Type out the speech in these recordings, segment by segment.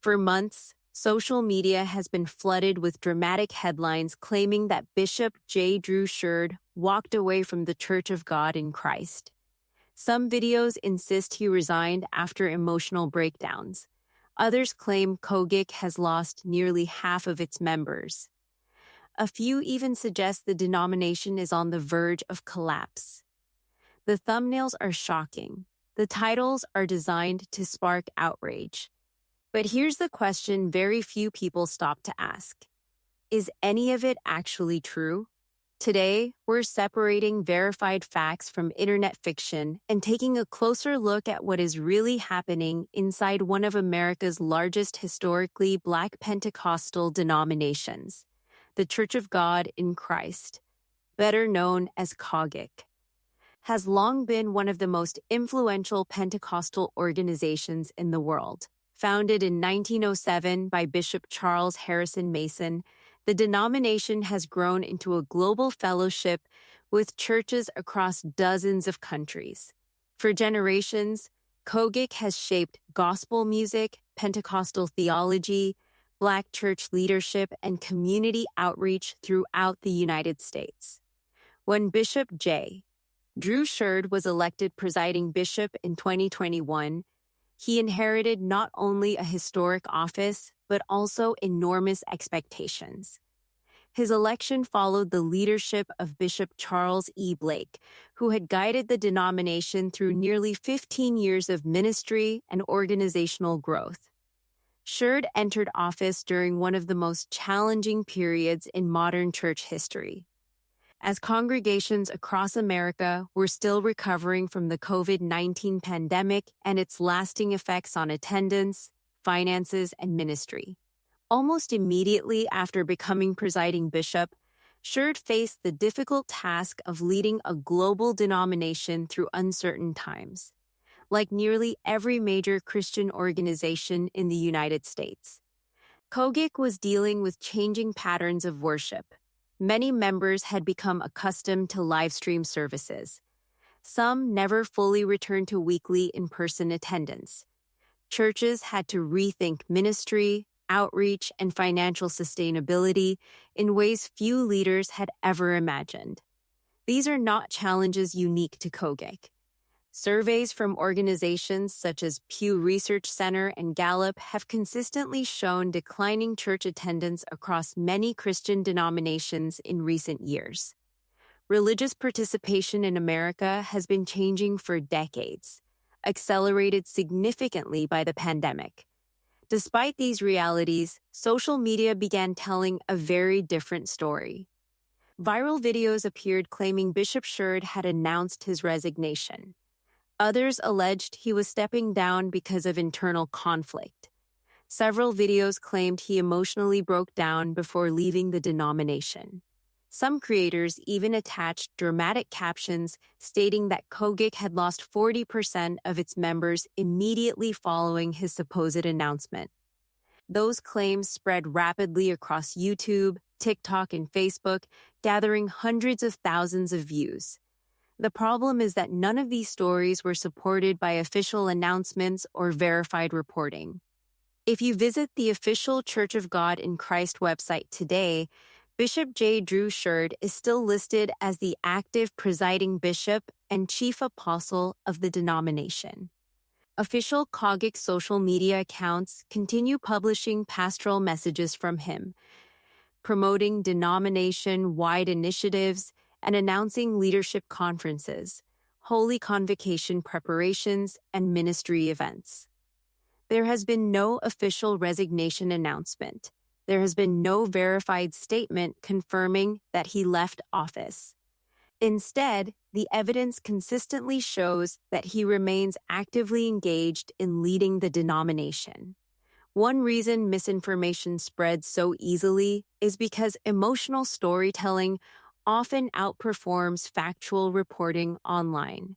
For months, social media has been flooded with dramatic headlines claiming that Bishop J. Drew Sheard walked away from the Church of God in Christ. Some videos insist he resigned after emotional breakdowns. Others claim COGIC has lost nearly half of its members. A few even suggest the denomination is on the verge of collapse. The thumbnails are shocking. The titles are designed to spark outrage. But here's the question very few people stop to ask. Is any of it actually true? Today, we're separating verified facts from internet fiction and taking a closer look at what is really happening inside one of America's largest historically Black Pentecostal denominations, the Church of God in Christ, better known as COGIC, has long been one of the most influential Pentecostal organizations in the world. Founded in 1907 by Bishop Charles Harrison Mason, the denomination has grown into a global fellowship with churches across dozens of countries. For generations, COGIC has shaped gospel music, Pentecostal theology, Black church leadership, and community outreach throughout the United States. When Bishop J. Drew Sheard was elected presiding bishop in 2021, he inherited not only a historic office, but also enormous expectations. His election followed the leadership of Bishop Charles E. Blake, who had guided the denomination through nearly 15 years of ministry and organizational growth. Sheard entered office during one of the most challenging periods in modern church history. As congregations across America were still recovering from the COVID-19 pandemic and its lasting effects on attendance, finances, and ministry. Almost immediately after becoming presiding bishop, Sheard faced the difficult task of leading a global denomination through uncertain times, like nearly every major Christian organization in the United States. COGIC was dealing with changing patterns of worship. Many members had become accustomed to live stream services. Some never fully returned to weekly in-person attendance. Churches had to rethink ministry, outreach, and financial sustainability in ways few leaders had ever imagined. These are not challenges unique to COGIC. Surveys from organizations such as Pew Research Center and Gallup have consistently shown declining church attendance across many Christian denominations in recent years. Religious participation in America has been changing for decades, accelerated significantly by the pandemic. Despite these realities, social media began telling a very different story. Viral videos appeared claiming Bishop Sheard had announced his resignation. Others alleged he was stepping down because of internal conflict. Several videos claimed he emotionally broke down before leaving the denomination. Some creators even attached dramatic captions stating that COGIC had lost 40% of its members immediately following his supposed announcement. Those claims spread rapidly across YouTube, TikTok, and Facebook, gathering hundreds of thousands of views. The problem is that none of these stories were supported by official announcements or verified reporting. If you visit the official Church of God in Christ website today, Bishop J. Drew Sheard is still listed as the active presiding bishop and chief apostle of the denomination. Official COGIC social media accounts continue publishing pastoral messages from him, promoting denomination-wide initiatives and announcing leadership conferences, holy convocation preparations, and ministry events. There has been no official resignation announcement. There has been no verified statement confirming that he left office. Instead, the evidence consistently shows that he remains actively engaged in leading the denomination. One reason misinformation spreads so easily is because emotional storytelling often outperforms factual reporting online.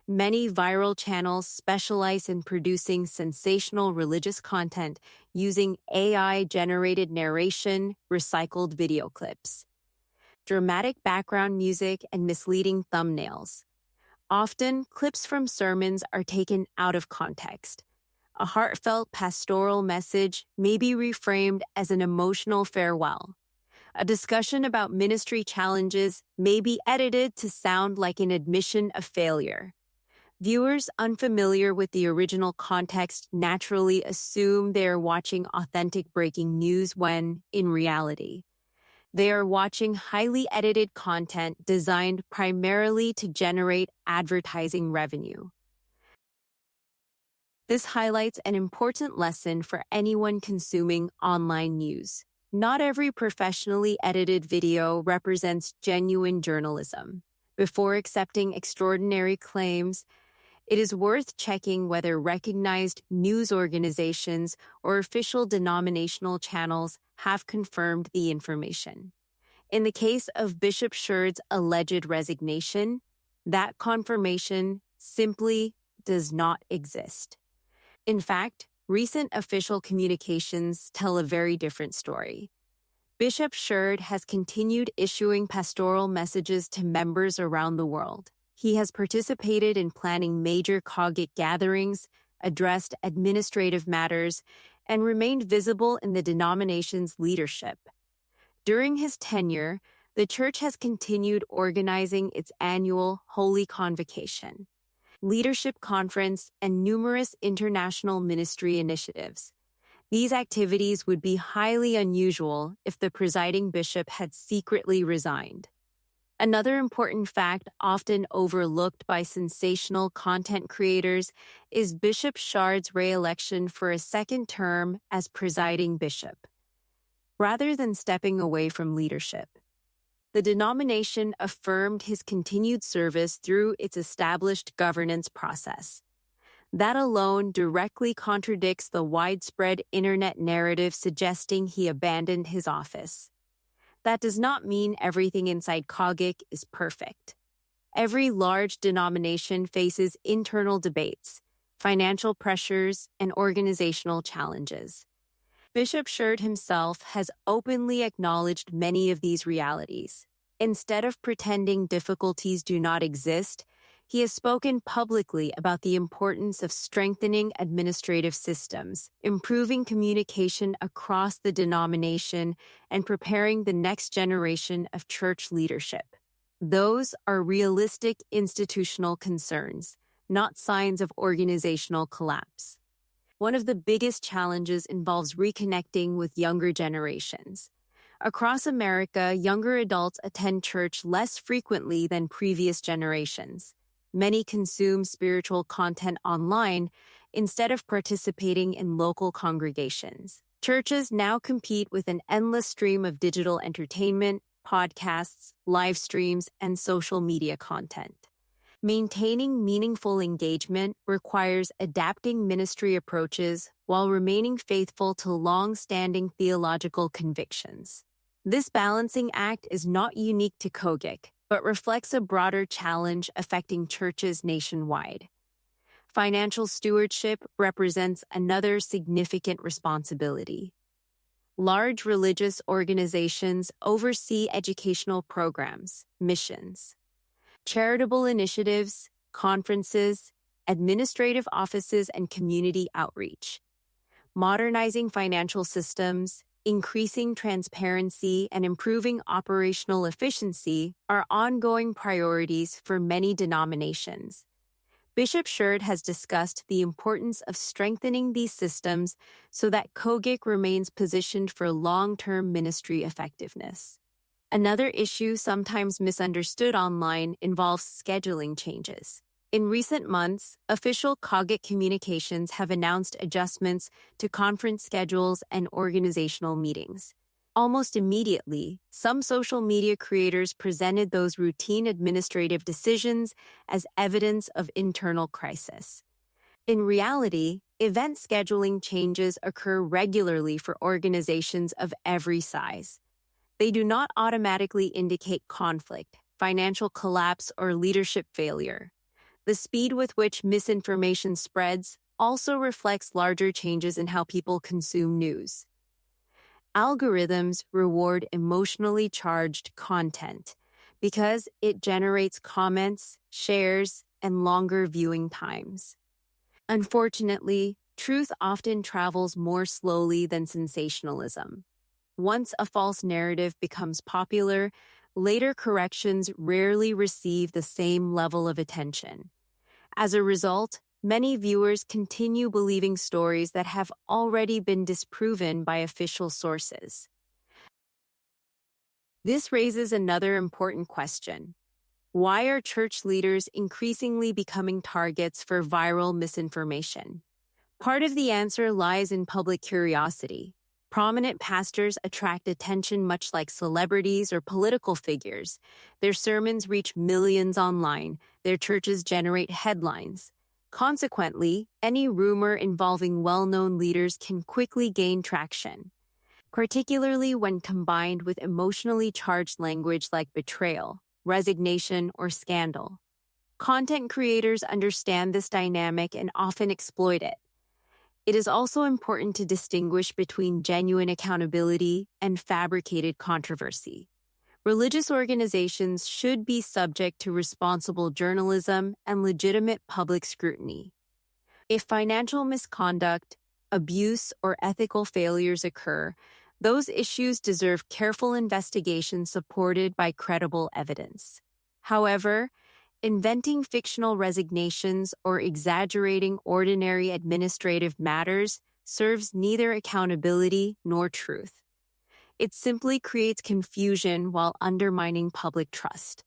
Many viral channels specialize in producing sensational religious content using AI-generated narration, recycled video clips, dramatic background music, and misleading thumbnails. Often, clips from sermons are taken out of context. A heartfelt pastoral message may be reframed as an emotional farewell. A discussion about ministry challenges may be edited to sound like an admission of failure. Viewers unfamiliar with the original context naturally assume they are watching authentic breaking news when, in reality, they are watching highly edited content designed primarily to generate advertising revenue. This highlights an important lesson for anyone consuming online news. Not every professionally edited video represents genuine journalism. Before accepting extraordinary claims, it is worth checking whether recognized news organizations or official denominational channels have confirmed the information. In the case of Bishop Sheard's alleged resignation, that confirmation simply does not exist. In fact, recent official communications tell a very different story. Bishop Sheard has continued issuing pastoral messages to members around the world. He has participated in planning major COGIC gatherings, addressed administrative matters, and remained visible in the denomination's leadership. During his tenure, the church has continued organizing its annual Holy Convocation, leadership conference, and numerous international ministry initiatives. These activities would be highly unusual if the presiding bishop had secretly resigned. Another important fact often overlooked by sensational content creators is Bishop Sheard's re-election for a second term as presiding bishop. Rather than stepping away from leadership, the denomination affirmed his continued service through its established governance process. That alone directly contradicts the widespread internet narrative suggesting he abandoned his office. That does not mean everything inside COGIC is perfect. Every large denomination faces internal debates, financial pressures, and organizational challenges. Bishop Sheard himself has openly acknowledged many of these realities. Instead of pretending difficulties do not exist, he has spoken publicly about the importance of strengthening administrative systems, improving communication across the denomination, and preparing the next generation of church leadership. Those are realistic institutional concerns, not signs of organizational collapse. One of the biggest challenges involves reconnecting with younger generations. Across America, younger adults attend church less frequently than previous generations. Many consume spiritual content online instead of participating in local congregations. Churches now compete with an endless stream of digital entertainment, podcasts, live streams, and social media content. Maintaining meaningful engagement requires adapting ministry approaches while remaining faithful to long-standing theological convictions. This balancing act is not unique to COGIC, but reflects a broader challenge affecting churches nationwide. Financial stewardship represents another significant responsibility. Large religious organizations oversee educational programs, missions, charitable initiatives, conferences, administrative offices, and community outreach. Modernizing financial systems, increasing transparency, and improving operational efficiency are ongoing priorities for many denominations. Bishop Sheard has discussed the importance of strengthening these systems so that COGIC remains positioned for long-term ministry effectiveness. Another issue sometimes misunderstood online involves scheduling changes. In recent months, official COGIC communications have announced adjustments to conference schedules and organizational meetings. Almost immediately, some social media creators presented those routine administrative decisions as evidence of internal crisis. In reality, event scheduling changes occur regularly for organizations of every size. They do not automatically indicate conflict, financial collapse, or leadership failure. The speed with which misinformation spreads also reflects larger changes in how people consume news. Algorithms reward emotionally charged content because it generates comments, shares, and longer viewing times. Unfortunately, Truth often travels more slowly than sensationalism. Once a false narrative becomes popular, later corrections rarely receive the same level of attention. As a result, many viewers continue believing stories that have already been disproven by official sources. This raises another important question. Why are church leaders increasingly becoming targets for viral misinformation? Part of the answer lies in public curiosity. Prominent pastors attract attention much like celebrities or political figures. Their sermons reach millions online. Their churches generate headlines. Consequently, any rumor involving well-known leaders can quickly gain traction, particularly when combined with emotionally charged language like betrayal, resignation, or scandal. Content creators understand this dynamic and often exploit it. It is also important to distinguish between genuine accountability and fabricated controversy. Religious organizations should be subject to responsible journalism and legitimate public scrutiny. If financial misconduct, abuse, or ethical failures occur, those issues deserve careful investigation supported by credible evidence. However, inventing fictional resignations or exaggerating ordinary administrative matters serves neither accountability nor truth. It simply creates confusion while undermining public trust.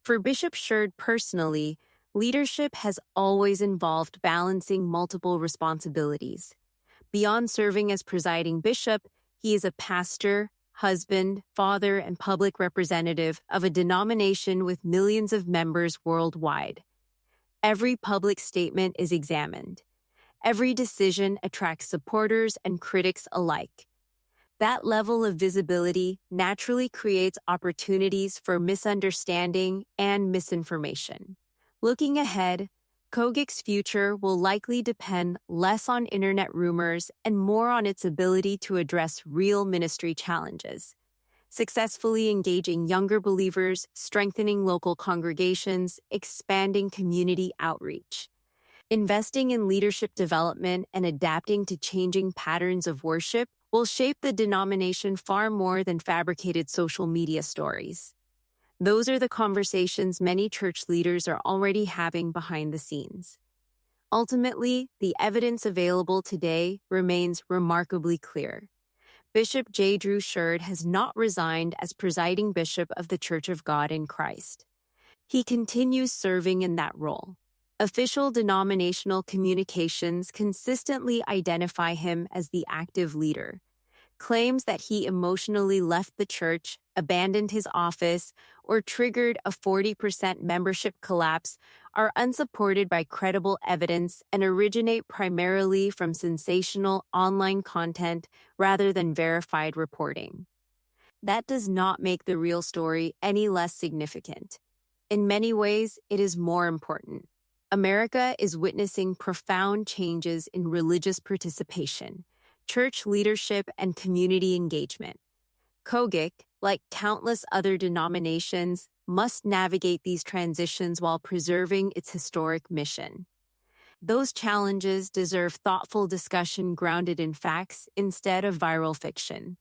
For Bishop Sheard personally, leadership has always involved balancing multiple responsibilities. Beyond serving as presiding bishop, he is a pastor, husband, father, and public representative of a denomination with millions of members worldwide. Every public statement is examined. Every decision attracts supporters and critics alike. That level of visibility naturally creates opportunities for misunderstanding and misinformation. Looking ahead, COGIC's future will likely depend less on internet rumors and more on its ability to address real ministry challenges, successfully engaging younger believers, strengthening local congregations, expanding community outreach. Investing in leadership development and adapting to changing patterns of worship will shape the denomination far more than fabricated social media stories. Those are the conversations many church leaders are already having behind the scenes. Ultimately, the evidence available today remains remarkably clear. Bishop J. Drew Sheard has not resigned as presiding bishop of the Church of God in Christ. He continues serving in that role. Official denominational communications consistently identify him as the active leader. Claims that he emotionally left the church, abandoned his office, or triggered a 40% membership collapse are unsupported by credible evidence and originate primarily from sensational online content rather than verified reporting. That does not make the real story any less significant. In many ways, it is more important. America is witnessing profound changes in religious participation, church leadership, and community engagement. COGIC, like countless other denominations, must navigate these transitions while preserving its historic mission. Those challenges deserve thoughtful discussion grounded in facts instead of viral fiction.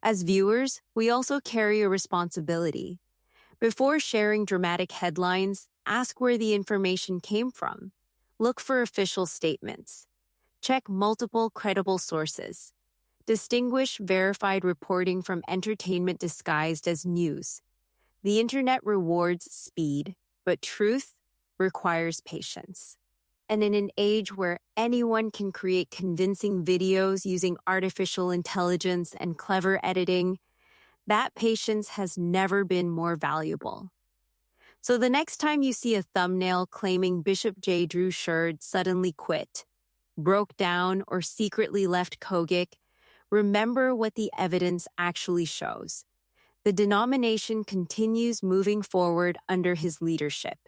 As viewers, we also carry a responsibility. Before sharing dramatic headlines, ask where the information came from. Look for official statements. Check multiple credible sources. Distinguish verified reporting from entertainment disguised as news. The internet rewards speed, but truth requires patience. And in an age where anyone can create convincing videos using artificial intelligence and clever editing, that patience has never been more valuable. So the next time you see a thumbnail claiming Bishop J. Drew Sheard suddenly quit, broke down, or secretly left COGIC, remember what the evidence actually shows. The denomination continues moving forward under his leadership.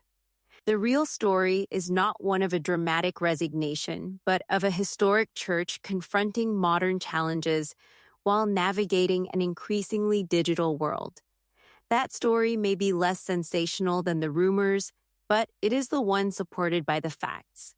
The real story is not one of a dramatic resignation, but of a historic church confronting modern challenges while navigating an increasingly digital world. That story may be less sensational than the rumors, but it is the one supported by the facts.